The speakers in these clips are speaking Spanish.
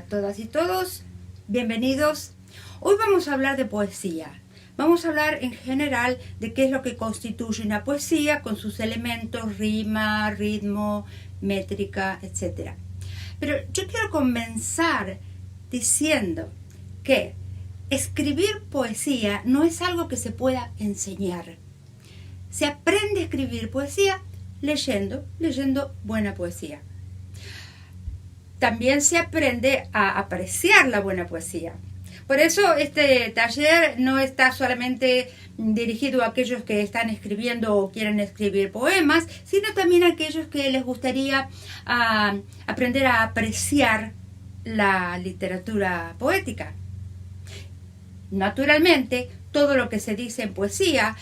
todas y todos, bienvenidos. Hoy vamos a hablar de poesía. Vamos a hablar en general de qué es lo que constituye una poesía con sus elementos, rima, ritmo, métrica, etc. Pero yo quiero comenzar diciendo que escribir poesía no es algo que se pueda enseñar. Se aprende a escribir poesía leyendo buena poesía. También se aprende a apreciar la buena poesía. Por eso este taller no está solamente dirigido a aquellos que están escribiendo o quieren escribir poemas, sino también a aquellos que les gustaría aprender a apreciar la literatura poética. Naturalmente, todo lo que se dice en poesía,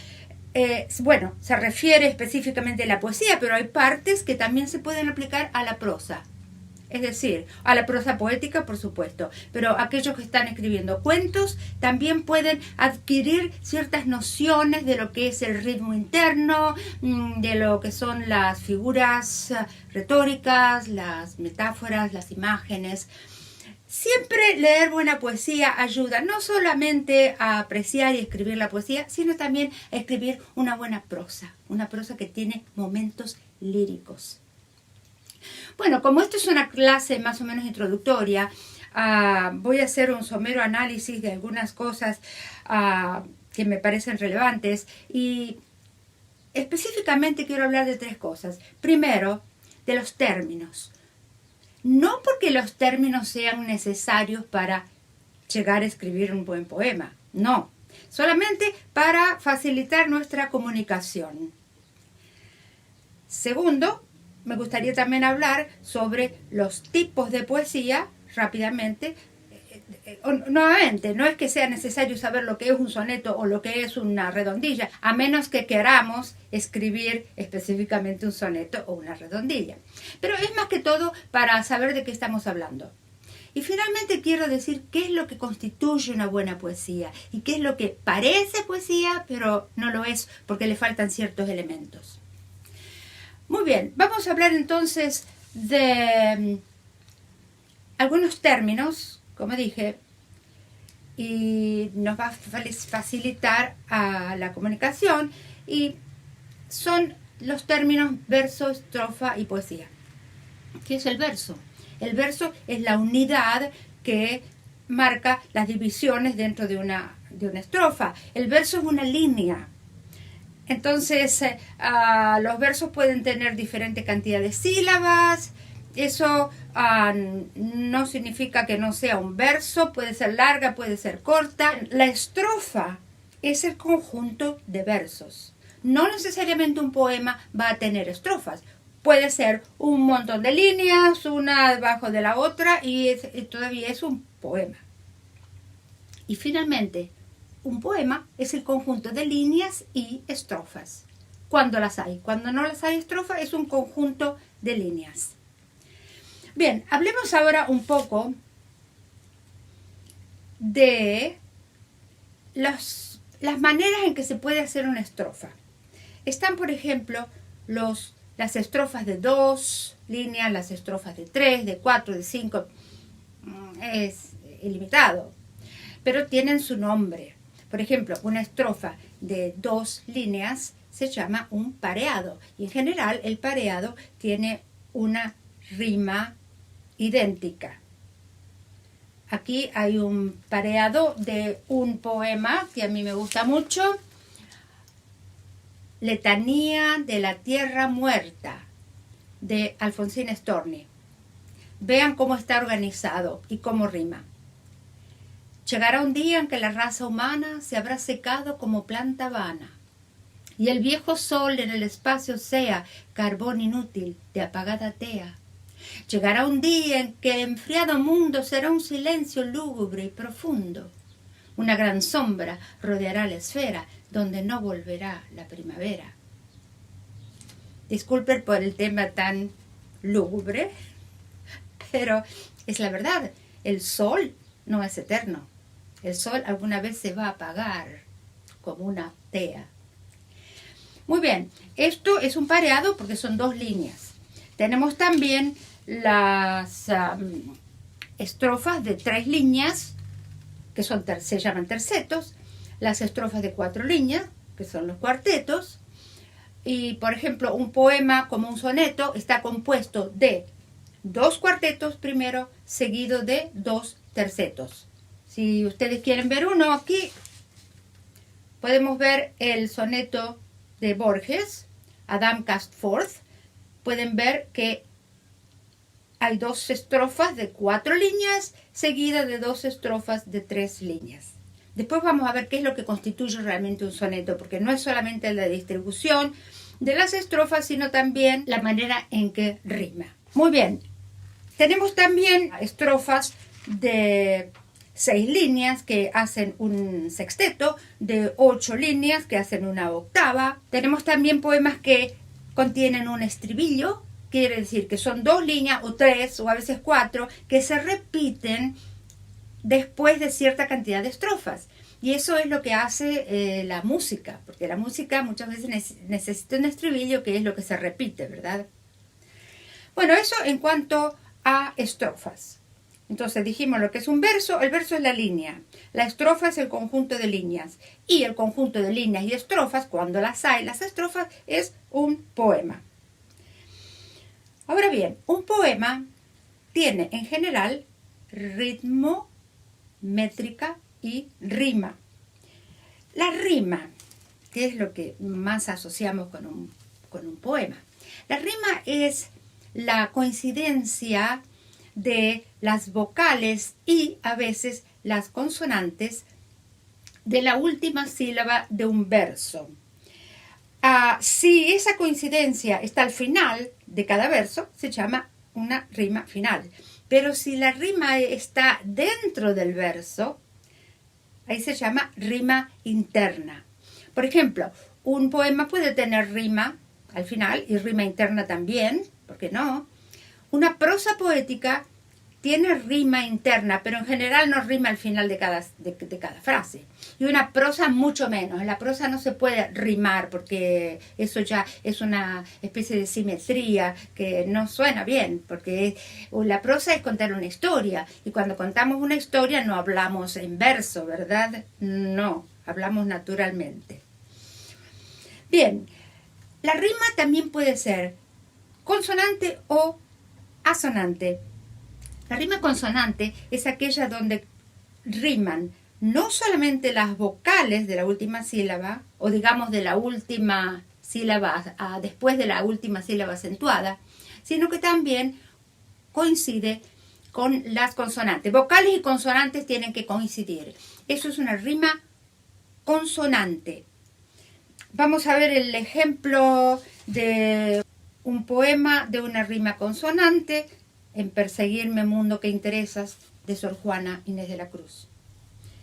se refiere específicamente a la poesía, pero hay partes que también se pueden aplicar a la prosa. Es decir, a la prosa poética, por supuesto, pero aquellos que están escribiendo cuentos también pueden adquirir ciertas nociones de lo que es el ritmo interno, de lo que son las figuras retóricas, las metáforas, las imágenes. Siempre leer buena poesía ayuda no solamente a apreciar y escribir la poesía, sino también a escribir una una prosa que tiene momentos líricos. Bueno, como esto es una clase más o menos introductoria, voy a hacer un somero análisis de algunas cosas que me parecen relevantes y específicamente quiero hablar de tres cosas. Primero, de los términos. No porque los términos sean necesarios para llegar a escribir un buen poema, no, solamente para facilitar nuestra comunicación. Segundo, me gustaría también hablar sobre los tipos de poesía rápidamente. Nuevamente, no es que sea necesario saber lo que es un soneto o lo que es una redondilla, a menos que queramos escribir específicamente un soneto o una redondilla. Pero es más que todo para saber de qué estamos hablando. Y finalmente quiero decir qué es lo que constituye una buena poesía y qué es lo que parece poesía, pero no lo es porque le faltan ciertos elementos. Muy bien, vamos a hablar entonces de algunos términos, como dije, y nos va a facilitar la comunicación, y son los términos verso, estrofa y poesía. ¿Qué es el verso? El verso es la unidad que marca las divisiones dentro de una estrofa. El verso es una línea. Entonces, los versos pueden tener diferente cantidad de sílabas. Eso no significa que no sea un verso, puede ser larga, puede ser corta. La estrofa es el conjunto de versos. No necesariamente un poema va a tener estrofas. Puede ser un montón de líneas, una debajo de la otra, y todavía es un poema. Y finalmente, un poema es el conjunto de líneas y estrofas, cuando las hay. Cuando no las hay estrofas, es un conjunto de líneas. Bien, hablemos ahora un poco de las maneras en que se puede hacer una estrofa. Están, por ejemplo, las estrofas de 2 líneas, las estrofas de 3, de 4, de 5. Es ilimitado, pero tienen su nombre. Por ejemplo, una estrofa de 2 líneas se llama un pareado. Y en general el pareado tiene una rima idéntica. Aquí hay un pareado de un poema que a mí me gusta mucho. Letanía de la tierra muerta, de Alfonsín Storni. Vean cómo está organizado y cómo rima. Llegará un día en que la raza humana se habrá secado como planta vana, y el viejo sol en el espacio sea carbón inútil de apagada tea. Llegará un día en que el enfriado mundo será un silencio lúgubre y profundo. Una gran sombra rodeará la esfera donde no volverá la primavera. Disculpen por el tema tan lúgubre, pero es la verdad. El sol no es eterno. El sol alguna vez se va a apagar como una tea. Muy bien, esto es un pareado porque son 2 líneas. Tenemos también las estrofas de 3 líneas, que se llaman tercetos, las estrofas de 4 líneas, que son los cuartetos, y por ejemplo un poema como un soneto está compuesto de 2 cuartetos primero, seguido de 2 tercetos. Si ustedes quieren ver uno aquí, podemos ver el soneto de Borges, Adam cast forth. Pueden ver que hay 2 estrofas de 4 líneas, seguidas de 2 estrofas de 3 líneas. Después vamos a ver qué es lo que constituye realmente un soneto, porque no es solamente la distribución de las estrofas, sino también la manera en que rima. Muy bien, tenemos también estrofas de 6 líneas que hacen un sexteto, de 8 líneas que hacen una octava. Tenemos también poemas que contienen un estribillo, quiere decir que son 2 líneas o 3 o a veces 4 que se repiten después de cierta cantidad de estrofas. Y eso es lo que hace la música, porque la música muchas veces necesita un estribillo que es lo que se repite, ¿verdad? Bueno, eso en cuanto a estrofas. Entonces dijimos lo que es un verso. El verso es la línea, la estrofa es el conjunto de líneas, y el conjunto de líneas y estrofas, cuando las hay, las estrofas, es un poema. Ahora bien, un poema tiene en general ritmo, métrica y rima. La rima, que es lo que más asociamos con un poema. La rima es la coincidencia de las vocales y a veces las consonantes de la última sílaba de un verso. Si esa coincidencia está al final de cada verso, se llama una rima final. Pero si la rima está dentro del verso, ahí se llama rima interna. Por ejemplo, un poema puede tener rima al final y rima interna también, ¿por qué no? Una prosa poética tiene rima interna, pero en general no rima al final de cada frase. Y una prosa mucho menos. En la prosa no se puede rimar porque eso ya es una especie de simetría que no suena bien, porque la prosa es contar una historia. Y cuando contamos una historia no hablamos en verso, ¿verdad? No, hablamos naturalmente. Bien, la rima también puede ser consonante o asonante. La rima consonante es aquella donde riman no solamente las vocales de la última sílaba, o digamos de la última sílaba después de la última sílaba acentuada, sino que también coincide con las consonantes. Vocales y consonantes tienen que coincidir. Eso es una rima consonante. Vamos a ver el ejemplo de un poema de una rima consonante, En perseguirme mundo que interesas, de Sor Juana Inés de la Cruz.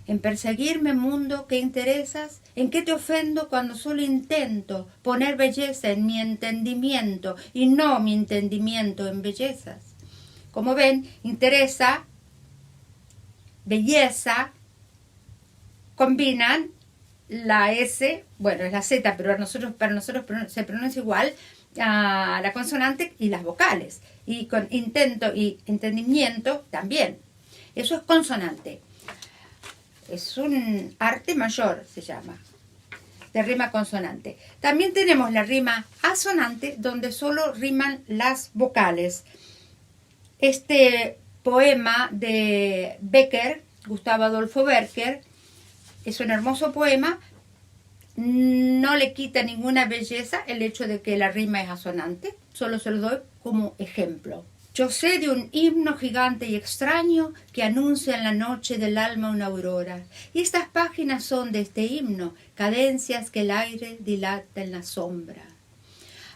En perseguirme mundo que interesas, ¿en qué te ofendo cuando solo intento poner belleza en mi entendimiento y no mi entendimiento en bellezas? Como ven, interesa, belleza, combinan la S, bueno, es la Z, pero para nosotros se pronuncia igual, a la consonante y las vocales. Y con intento y entendimiento también. Eso es consonante. Es un arte mayor, se llama, de rima consonante. También tenemos la rima asonante, donde solo riman las vocales. Este poema de Becker, Gustavo Adolfo Becker, es un hermoso poema. No le quita ninguna belleza el hecho de que la rima es asonante. Solo se lo doy como ejemplo. Yo sé de un himno gigante y extraño que anuncia en la noche del alma una aurora. Y estas páginas son de este himno, cadencias que el aire dilata en la sombra.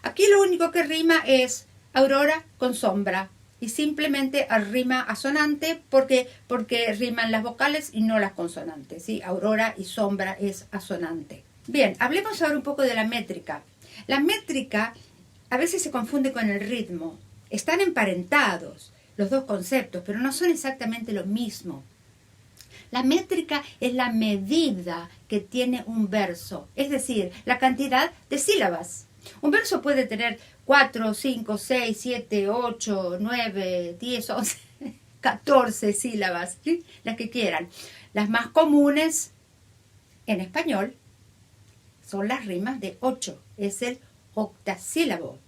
Aquí lo único que rima es aurora con sombra. Y simplemente rima asonante porque riman las vocales y no las consonantes. ¿Sí? Aurora y sombra es asonante. Bien, hablemos ahora un poco de la métrica. La métrica a veces se confunde con el ritmo. Están emparentados los dos conceptos, pero no son exactamente lo mismo. La métrica es la medida que tiene un verso, es decir, la cantidad de sílabas. Un verso puede tener 4, 5, 6, 7, 8, 9, 10, 11, 14 sílabas, ¿sí? Las que quieran. Las más comunes en español son las rimas de 8, es el octasílabo.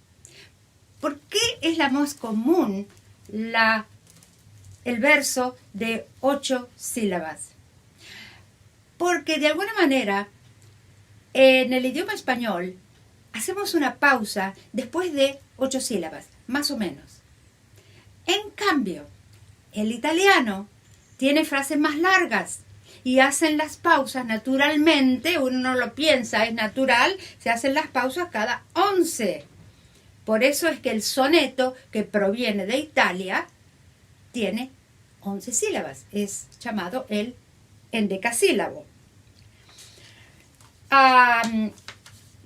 ¿Por qué es la más común el verso de 8 sílabas? Porque de alguna manera en el idioma español hacemos una pausa después de 8 sílabas, más o menos. En cambio, el italiano tiene frases más largas y hacen las pausas naturalmente, uno no lo piensa, es natural, se hacen las pausas cada 11. Por eso es que el soneto, que proviene de Italia, tiene 11 sílabas. Es llamado el endecasílabo.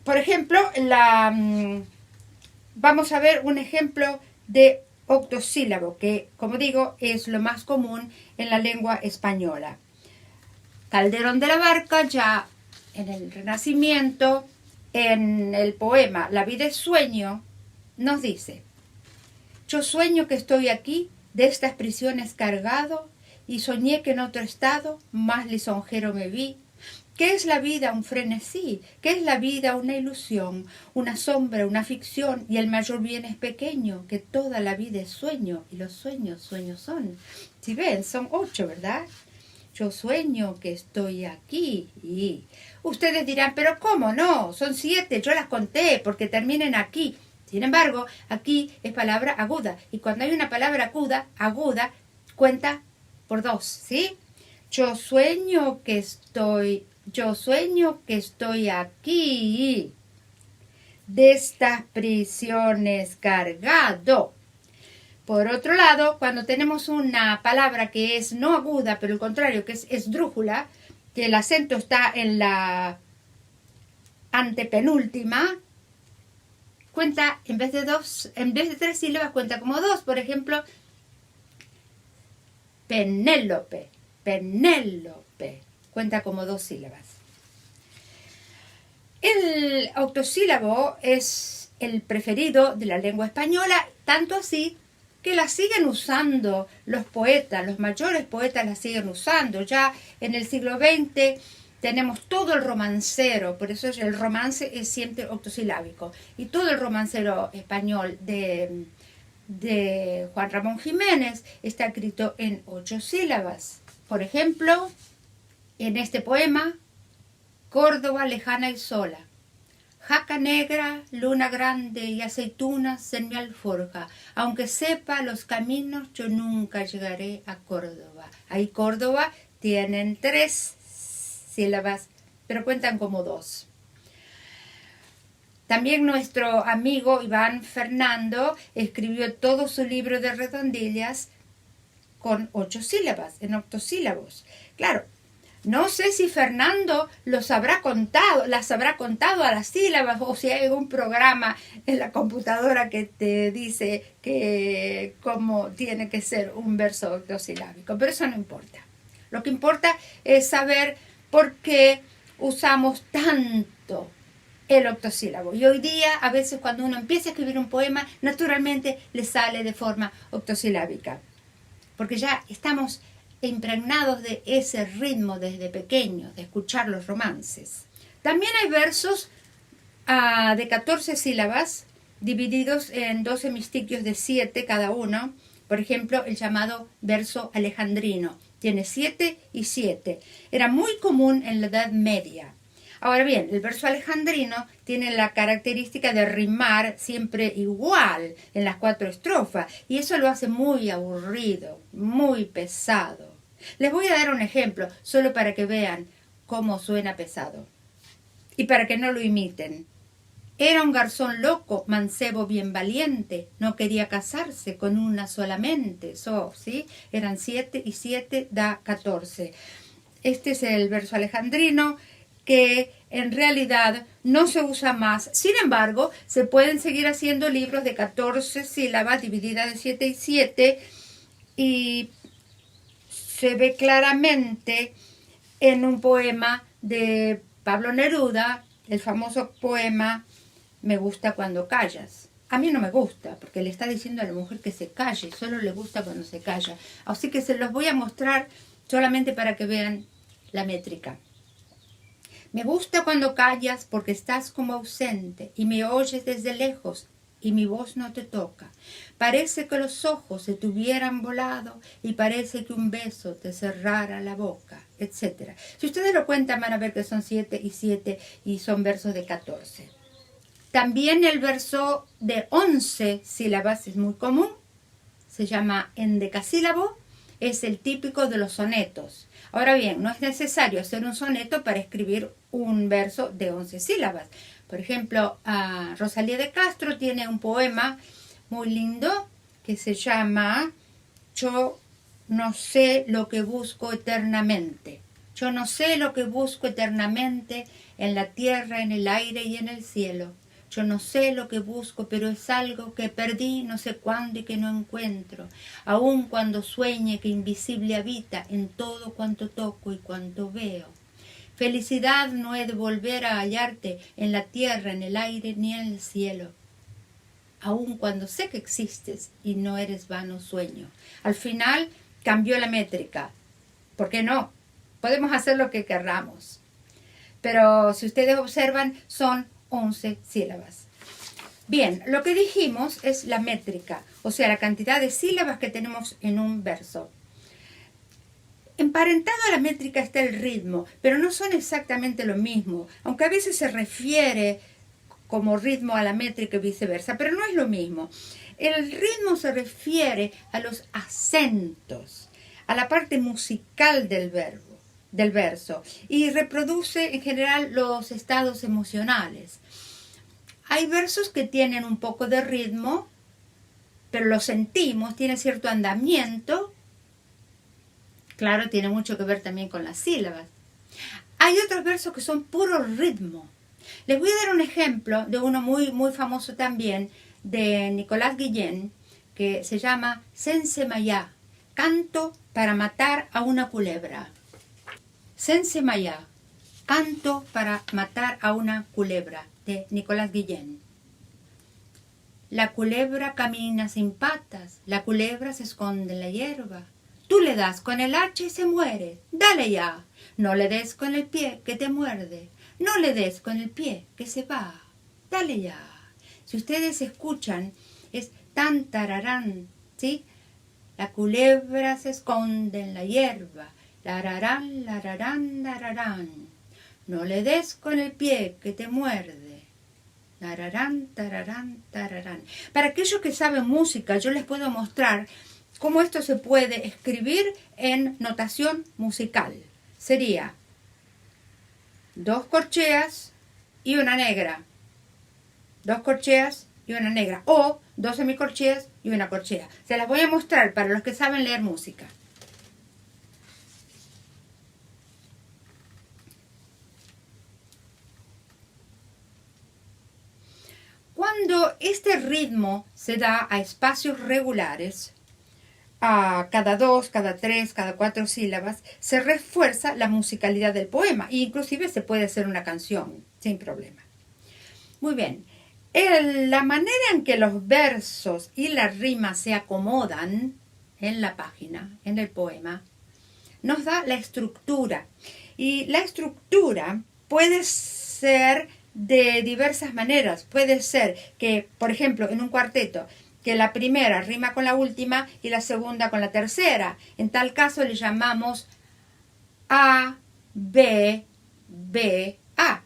Por ejemplo, vamos a ver un ejemplo de octosílabo, que, como digo, es lo más común en la lengua española. Calderón de la Barca, ya en el Renacimiento, en el poema La vida es sueño, nos dice: yo sueño que estoy aquí, de estas prisiones cargado, y soñé que en otro estado más lisonjero me vi. ¿Qué es la vida? Un frenesí. ¿Qué es la vida? Una ilusión, una sombra, una ficción, y el mayor bien es pequeño, que toda la vida es sueño, y los sueños, sueños son. Si ven, son 8, ¿verdad? Yo sueño que estoy aquí. Y ustedes dirán, pero ¿cómo no? Son 7, yo las conté porque terminen aquí. Sin embargo, aquí es palabra aguda, y cuando hay una palabra aguda, cuenta por 2, ¿sí? Yo sueño que estoy aquí, de estas prisiones cargado. Por otro lado, cuando tenemos una palabra que es no aguda, pero el contrario, que es esdrújula, que el acento está en la antepenúltima, cuenta, en vez de 3 sílabas, cuenta como 2. Por ejemplo, Penélope, cuenta como 2 sílabas. El octosílabo es el preferido de la lengua española, tanto así que la siguen usando los poetas, los mayores poetas la siguen usando. Ya en el siglo XX tenemos todo el romancero, por eso el romance es siempre octosilábico, y todo el romancero español de Juan Ramón Jiménez está escrito en 8 sílabas. Por ejemplo, en este poema, Córdoba lejana y sola, jaca negra, luna grande y aceitunas en mi alforja, aunque sepa los caminos, yo nunca llegaré a Córdoba. Ahí Córdoba tienen 3 sílabas, pero cuentan como 2. También nuestro amigo Iván Fernando escribió todo su libro de redondillas con 8 sílabas, en octosílabos. Claro, no sé si Fernando las habrá contado a las sílabas, o si hay algún programa en la computadora que te dice que cómo tiene que ser un verso octosilábico, pero eso no importa. Lo que importa es saber por qué usamos tanto el octosílabo. Y hoy día, a veces cuando uno empieza a escribir un poema, naturalmente le sale de forma octosilábica, porque ya estamos impregnados de ese ritmo desde pequeños, de escuchar los romances. También hay versos de 14 sílabas, divididos en 2 hemistiquios de 7 cada uno. Por ejemplo, el llamado verso alejandrino. Tiene 7 y 7. Era muy común en la Edad Media. Ahora bien, el verso alejandrino tiene la característica de rimar siempre igual en las 4 estrofas, y eso lo hace muy aburrido, muy pesado. Les voy a dar un ejemplo, solo para que vean cómo suena pesado y para que no lo imiten. Era un garzón loco, mancebo bien valiente, no quería casarse con una solamente. ¿Sí? Eran 7 y 7 da 14. Este es el verso alejandrino, que en realidad no se usa más. Sin embargo, se pueden seguir haciendo libros de 14 sílabas divididas de 7 y 7, y se ve claramente en un poema de Pablo Neruda, el famoso poema Me gusta cuando callas. a mí no me gusta, porque le está diciendo a la mujer que se calle, solo le gusta cuando se calla. Así que se los voy a mostrar solamente para que vean la métrica. Me gusta cuando callas porque estás como ausente y me oyes desde lejos y mi voz no te toca. Parece que los ojos se te hubieran volado y parece que un beso te cerrara la boca, etc. Si ustedes lo cuentan van a ver que son 7 y 7 y son versos de 14. También el verso de 11 sílabas es muy común, se llama endecasílabo, es el típico de los sonetos. Ahora bien, no es necesario hacer un soneto para escribir un verso de 11 sílabas. Por ejemplo, Rosalía de Castro tiene un poema muy lindo que se llama Yo no sé lo que busco eternamente. Yo no sé lo que busco eternamente en la tierra, en el aire y en el cielo. Yo no sé lo que busco, pero es algo que perdí no sé cuándo y que no encuentro. Aun cuando sueñe que invisible habita en todo cuanto toco y cuanto veo. Felicidad no he de volver a hallarte en la tierra, en el aire ni en el cielo. Aun cuando sé que existes y no eres vano sueño. Al final cambió la métrica. ¿Por qué no? Podemos hacer lo que querramos. Pero si ustedes observan, son 11 sílabas. Bien, lo que dijimos es la métrica, o sea, la cantidad de sílabas que tenemos en un verso. Emparentado a la métrica está el ritmo, pero no son exactamente lo mismo, aunque a veces se refiere como ritmo a la métrica y viceversa, pero no es lo mismo. El ritmo se refiere a los acentos, a la parte musical del verso, y reproduce en general los estados emocionales. Hay versos que tienen un poco de ritmo, pero lo sentimos, tiene cierto andamiento. Claro, tiene mucho que ver también con las sílabas. Hay otros versos que son puro ritmo. Les voy a dar un ejemplo de uno muy, muy famoso también, de Nicolás Guillén, que se llama Sensemayá, canto para matar a una culebra. Sensemayá, canto para matar a una culebra, de Nicolás Guillén. La culebra camina sin patas, la culebra se esconde en la hierba. Tú le das con el hacha y se muere, dale ya. No le des con el pie que te muerde, no le des con el pie que se va, dale ya. Si ustedes escuchan, es tan tararán, ¿sí? La culebra se esconde en la hierba, lararán, lararán, lararán. No le des con el pie que te muerde. Tararán, tararán, tararán. Para aquellos que saben música, yo les puedo mostrar cómo esto se puede escribir en notación musical. Sería 2 corcheas y una negra. 2 corcheas y una negra. O 2 semicorcheas y una corchea. Se las voy a mostrar para los que saben leer música. Cuando este ritmo se da a espacios regulares, a cada 2, cada 3, cada 4 sílabas, se refuerza la musicalidad del poema. E inclusive se puede hacer una canción sin problema. Muy bien. La manera en que los versos y la rima se acomodan en la página, en el poema, nos da la estructura. Y la estructura puede ser de diversas maneras. Puede ser que, por ejemplo, en un cuarteto, que la primera rima con la última y la segunda con la tercera. En tal caso le llamamos A, B, B, A.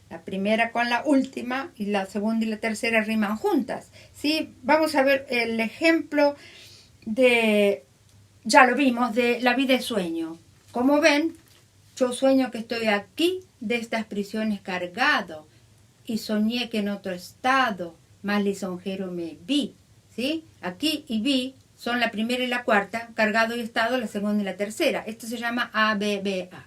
La primera con la última y la segunda y la tercera riman juntas, ¿sí? Vamos a ver el ejemplo de, ya lo vimos, de La vida es sueño. Como ven, yo sueño que estoy aquí de estas prisiones cargado y soñé que en otro estado más lisonjero me vi, ¿sí? Aquí y vi son la primera y la cuarta, cargado y estado la segunda y la tercera. Esto se llama A, B, B, A.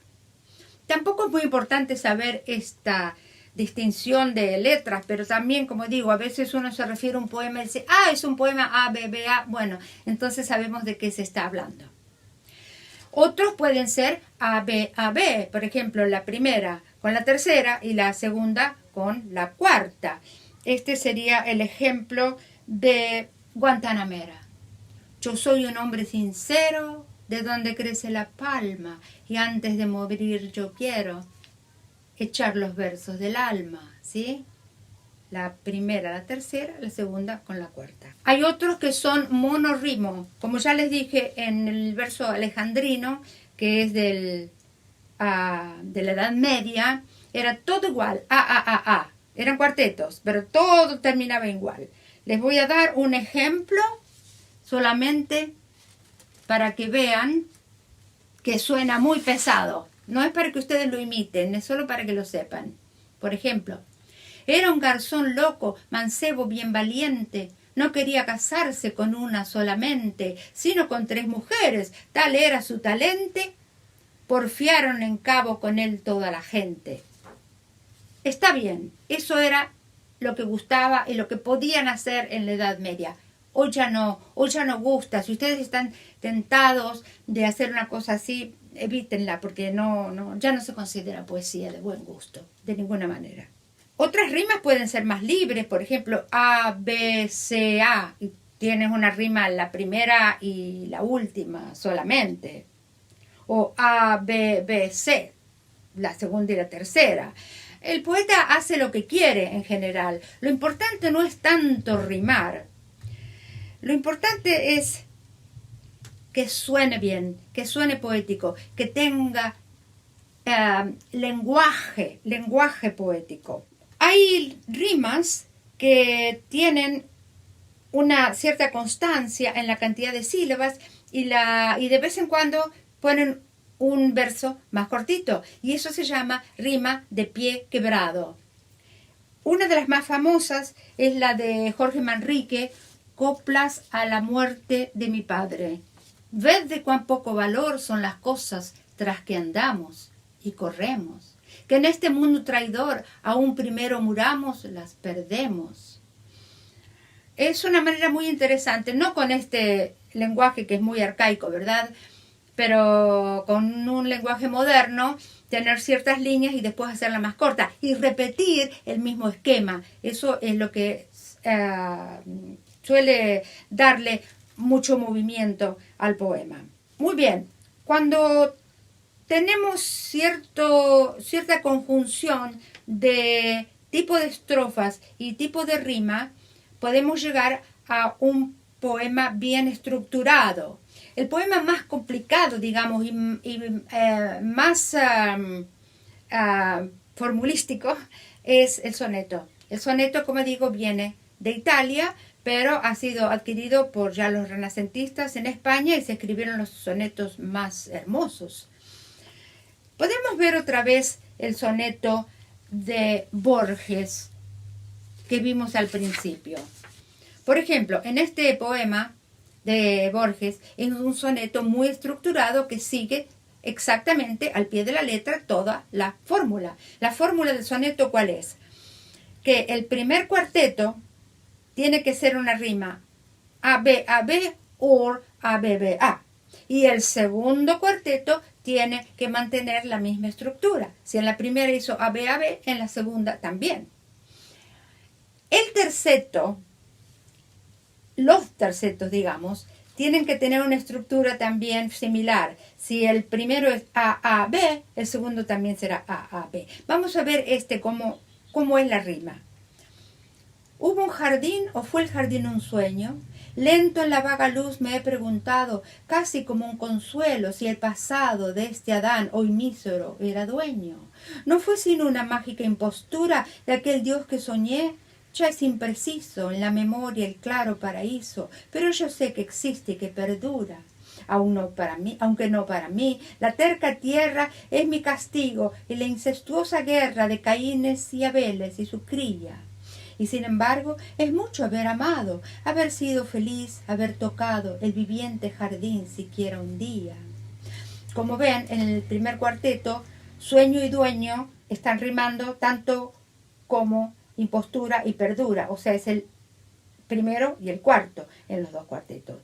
Tampoco es muy importante saber esta distinción de letras, pero también, como digo, a veces uno se refiere a un poema y dice, es un poema A, B, B, A. Bueno, entonces sabemos de qué se está hablando. Otros pueden ser A, B, A, B. Por ejemplo, la primera con la tercera y la segunda con la cuarta. este sería el ejemplo de Guantanamera. Yo soy un hombre sincero, de donde crece la palma, y antes de morir yo quiero echar los versos del alma, ¿sí? La primera, la tercera, la segunda con la cuarta. Hay otros que son monorrimo, como ya les dije en el verso alejandrino, que es de la Edad Media, era todo igual, a. Eran cuartetos, pero todo terminaba igual. Les voy a dar un ejemplo solamente para que vean que suena muy pesado. No es para que ustedes lo imiten, es solo para que lo sepan. Por ejemplo, era un garzón loco, mancebo bien valiente. No quería casarse con una solamente, sino con 3 mujeres. Tal era su talente, porfiaron en cabo con él toda la gente. Está bien, eso era lo que gustaba y lo que podían hacer en la Edad Media. Hoy ya no gusta. Si ustedes están tentados de hacer una cosa así, evítenla, porque ya no se considera poesía de buen gusto, de ninguna manera. Otras rimas pueden ser más libres, por ejemplo, A, B, C, A. Y tienes una rima la primera y la última solamente. O A, B, B, C, la segunda y la tercera. El poeta hace lo que quiere en general. Lo importante no es tanto rimar. Lo importante es que suene bien, que suene poético, que tenga lenguaje poético. Hay rimas que tienen una cierta constancia en la cantidad de sílabas y de vez en cuando ponen un verso más cortito, y eso se llama rima de pie quebrado. Una de las más famosas es la de Jorge Manrique, Coplas a la muerte de mi padre. Ved de cuán poco valor son las cosas tras que andamos y corremos, que en este mundo traidor aún primero muramos, las perdemos. Es una manera muy interesante, no con este lenguaje que es muy arcaico, ¿verdad?, pero con un lenguaje moderno, tener ciertas líneas y después hacerla más corta y repetir el mismo esquema. Eso es lo que suele darle mucho movimiento al poema. Muy bien, cuando tenemos cierta conjunción de tipo de estrofas y tipo de rima, podemos llegar a un poema bien estructurado. El poema más complicado, digamos, y más formulístico es el soneto. El soneto, como digo, viene de Italia, pero ha sido adquirido por ya los renacentistas en España y se escribieron los sonetos más hermosos. Podemos ver otra vez el soneto de Borges que vimos al principio. Por ejemplo, en este poema de Borges es un soneto muy estructurado que sigue exactamente al pie de la letra toda la fórmula. La fórmula del soneto, ¿cuál es? Que el primer cuarteto tiene que ser una rima A-B o A-B-B-A. Y el segundo cuarteto tiene que mantener la misma estructura. Si en la primera hizo A-B, en la segunda también. El terceto, los tercetos, digamos, tienen que tener una estructura también similar. Si el primero es A-A-B, el segundo también será A-A-B. Vamos a ver cómo es la rima. ¿Hubo un jardín o fue el jardín un sueño? Lento en la vaga luz me he preguntado, casi como un consuelo, si el pasado de este Adán, hoy mísero, era dueño. ¿No fue sino una mágica impostura de aquel Dios que soñé? Ya es impreciso en la memoria el claro paraíso, pero yo sé que existe y que perdura. Aunque no para mí, la terca tierra es mi castigo y la incestuosa guerra de Caínes y Abeles y su cría. Y sin embargo, es mucho haber amado, haber sido feliz, haber tocado el viviente jardín siquiera un día. Como ven, en el primer cuarteto, sueño y dueño están rimando tanto como impostura y perdura, o sea, es el primero y el cuarto en los dos cuartetos.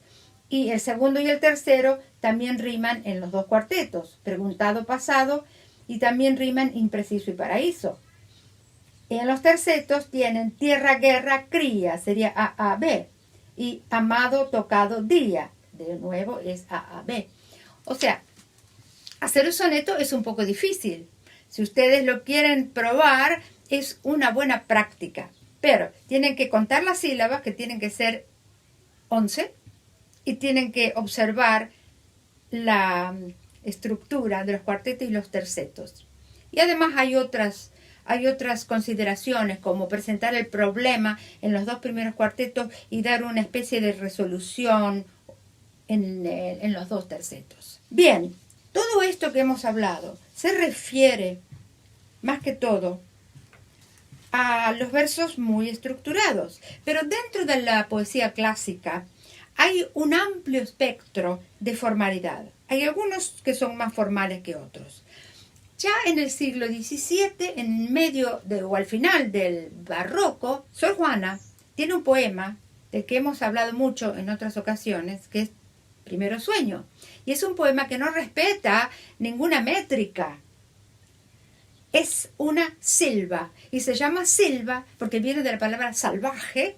Y el segundo y el tercero también riman en los dos cuartetos, preguntado, pasado, y también riman impreciso y paraíso. Y en los tercetos tienen tierra, guerra, cría, sería AAB. Y amado, tocado, día. De nuevo es AAB. O sea, hacer un soneto es un poco difícil. Si ustedes lo quieren probar, es una buena práctica. Pero tienen que contar las sílabas, que tienen que ser 11, y tienen que observar la estructura de los cuartetos y los tercetos. Y además hay otras consideraciones, como presentar el problema en los dos primeros cuartetos y dar una especie de resolución en los dos tercetos. Bien, todo esto que hemos hablado se refiere más que todo a los versos muy estructurados, pero dentro de la poesía clásica hay un amplio espectro de formalidad. Hay algunos que son más formales que otros. Ya en el siglo XVII, en medio o al final del barroco, Sor Juana tiene un poema del que hemos hablado mucho en otras ocasiones, que es Primero Sueño. Y es un poema que no respeta ninguna métrica. Es una silva, y se llama silva porque viene de la palabra salvaje,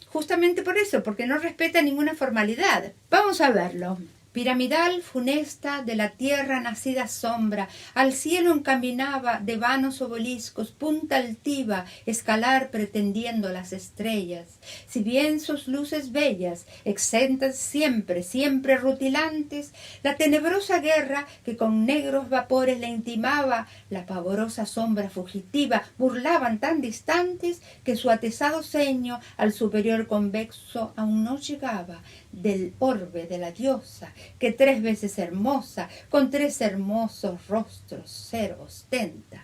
justamente por eso, porque no respeta ninguna formalidad. Vamos a verlo. Piramidal funesta de la tierra nacida sombra, al cielo encaminaba de vanos obeliscos, punta altiva, escalar pretendiendo las estrellas. Si bien sus luces bellas, exentas siempre, siempre rutilantes, la tenebrosa guerra que con negros vapores le intimaba, la pavorosa sombra fugitiva, burlaban tan distantes que su atezado ceño al superior convexo aún no llegaba del orbe de la diosa, que 3 veces hermosa, con 3 hermosos rostros ser ostenta.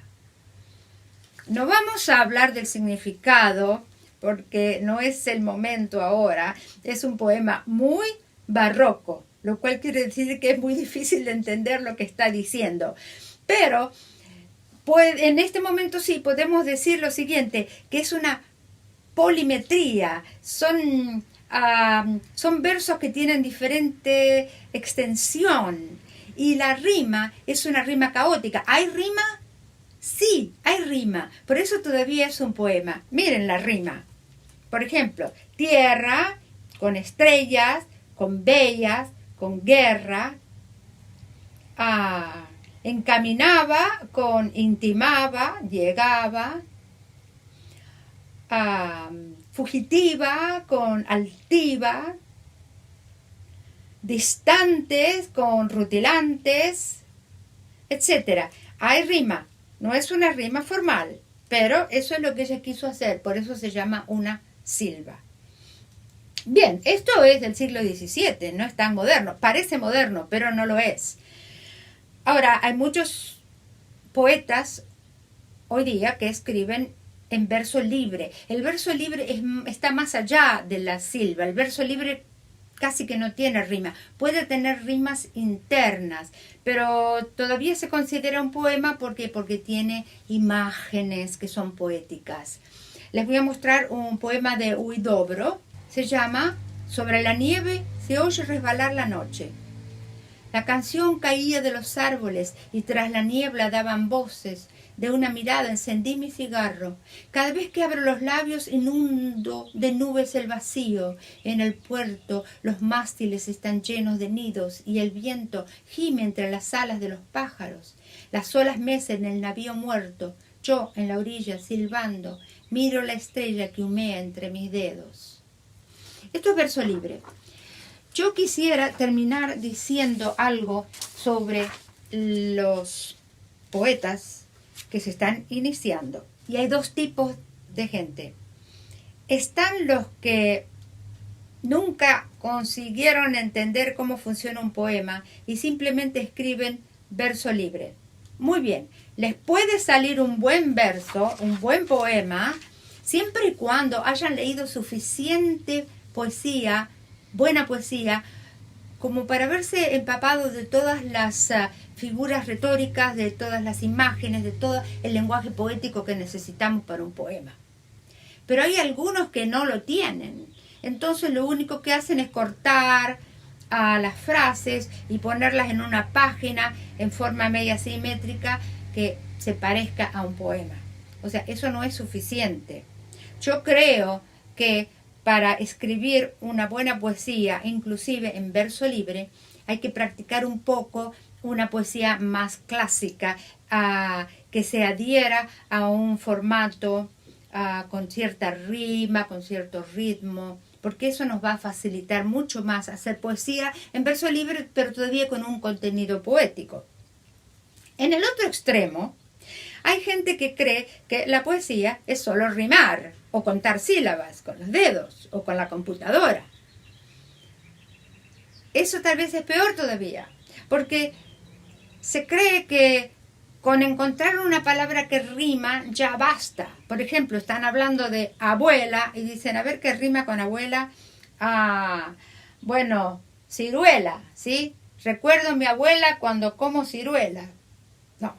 No vamos a hablar del significado, porque no es el momento ahora. Es un poema muy barroco, lo cual quiere decir que es muy difícil de entender lo que está diciendo. Pero en este momento sí podemos decir lo siguiente, que es una polimetría, son versos que tienen diferente extensión y la rima es una rima caótica. ¿Hay rima? Sí, hay rima. Por eso todavía es un poema. Miren la rima. Por ejemplo, tierra con estrellas, con bellas, con guerra. Encaminaba con intimaba, llegaba. Fugitiva con altiva, distantes con rutilantes, etc. Hay rima, no es una rima formal, pero eso es lo que ella quiso hacer, por eso se llama una silva. Bien, esto es del siglo XVII, no es tan moderno, parece moderno, pero no lo es. Ahora, hay muchos poetas hoy día que escriben en verso libre. El verso libre está más allá de la silva. El verso libre casi que no tiene rima. Puede tener rimas internas, pero todavía se considera un poema porque tiene imágenes que son poéticas. Les voy a mostrar un poema de Huidobro. Se llama Sobre la nieve se oye resbalar la noche. La canción caía de los árboles y tras la niebla daban voces. De una mirada encendí mi cigarro. Cada vez que abro los labios inundo de nubes el vacío. En el puerto los mástiles están llenos de nidos y el viento gime entre las alas de los pájaros. Las olas mecen el navío muerto. Yo en la orilla silbando miro la estrella que humea entre mis dedos. Esto es verso libre. Yo quisiera terminar diciendo algo sobre los poetas que se están iniciando. Y hay 2 tipos de gente. Están los que nunca consiguieron entender cómo funciona un poema y simplemente escriben verso libre. Muy bien, les puede salir un buen verso, un buen poema, siempre y cuando hayan leído suficiente poesía, buena poesía, como para verse empapado de todas las figuras retóricas, de todas las imágenes, de todo el lenguaje poético que necesitamos para un poema. Pero hay algunos que no lo tienen. Entonces lo único que hacen es cortar las frases y ponerlas en una página en forma media simétrica que se parezca a un poema. O sea, eso no es suficiente. Yo creo que para escribir una buena poesía, inclusive en verso libre, hay que practicar un poco una poesía más clásica, que se adhiera a un formato con cierta rima, con cierto ritmo, porque eso nos va a facilitar mucho más hacer poesía en verso libre, pero todavía con un contenido poético. En el otro extremo, hay gente que cree que la poesía es solo rimar o contar sílabas con los dedos o con la computadora. Eso tal vez es peor todavía, porque se cree que con encontrar una palabra que rima ya basta. Por ejemplo, están hablando de abuela y dicen, a ver qué rima con abuela. Bueno, ciruela, ¿sí? Recuerdo a mi abuela cuando como ciruela. No.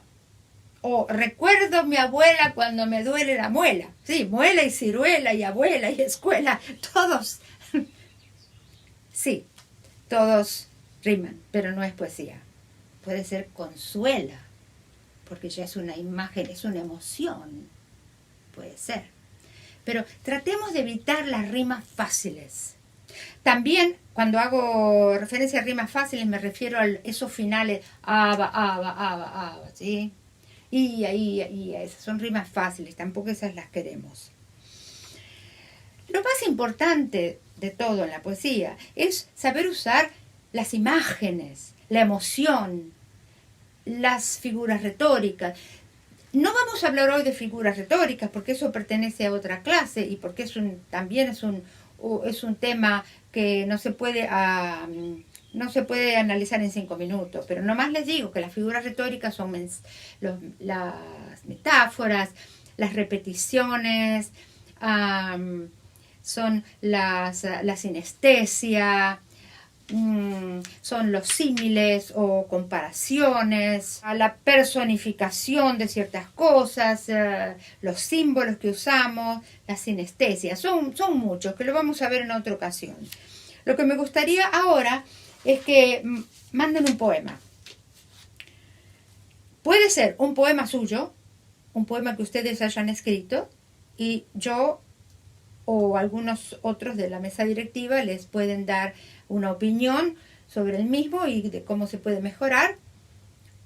O recuerdo a mi abuela cuando me duele la muela. Sí, muela y ciruela y abuela y escuela, todos. Sí, todos riman, pero no es poesía. Puede ser consuela, porque ya es una imagen, es una emoción. Puede ser. Pero tratemos de evitar las rimas fáciles. También, cuando hago referencia a rimas fáciles, me refiero a esos finales, aba, ¿sí? Y esas son rimas fáciles, tampoco esas las queremos. Lo más importante de todo en la poesía es saber usar las imágenes, la emoción, las figuras retóricas. No vamos a hablar hoy de figuras retóricas porque eso pertenece a otra clase y porque también es un tema que no se puede analizar en 5 minutos. Pero nomás les digo que las figuras retóricas son las metáforas, las repeticiones, son la sinestesia, son los símiles o comparaciones, a la personificación de ciertas cosas, los símbolos que usamos, la sinestesia. Son muchos, que lo vamos a ver en otra ocasión. Lo que me gustaría ahora es que manden un poema. Puede ser un poema suyo, un poema que ustedes hayan escrito, y yo o algunos otros de la mesa directiva les pueden dar una opinión sobre el mismo y de cómo se puede mejorar.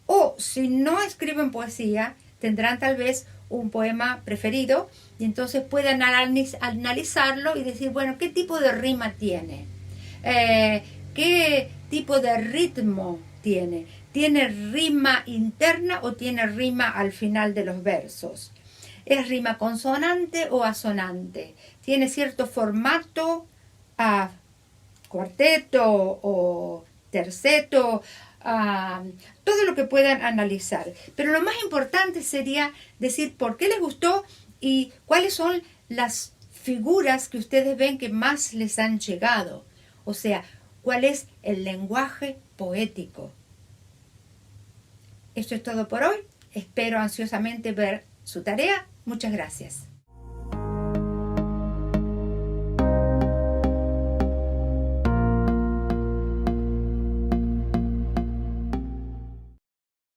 O si no escriben poesía, tendrán tal vez un poema preferido y entonces pueden analizarlo y decir, bueno, ¿qué tipo de rima tiene? ¿Qué tipo de ritmo tiene? ¿Tiene rima interna o tiene rima al final de los versos? ¿Es rima consonante o asonante? ¿Tiene cierto formato a cuarteto o terceto? Todo lo que puedan analizar. Pero lo más importante sería decir por qué les gustó y cuáles son las figuras que ustedes ven que más les han llegado. O sea, cuál es el lenguaje poético. Esto es todo por hoy. Espero ansiosamente ver su tarea. Muchas gracias.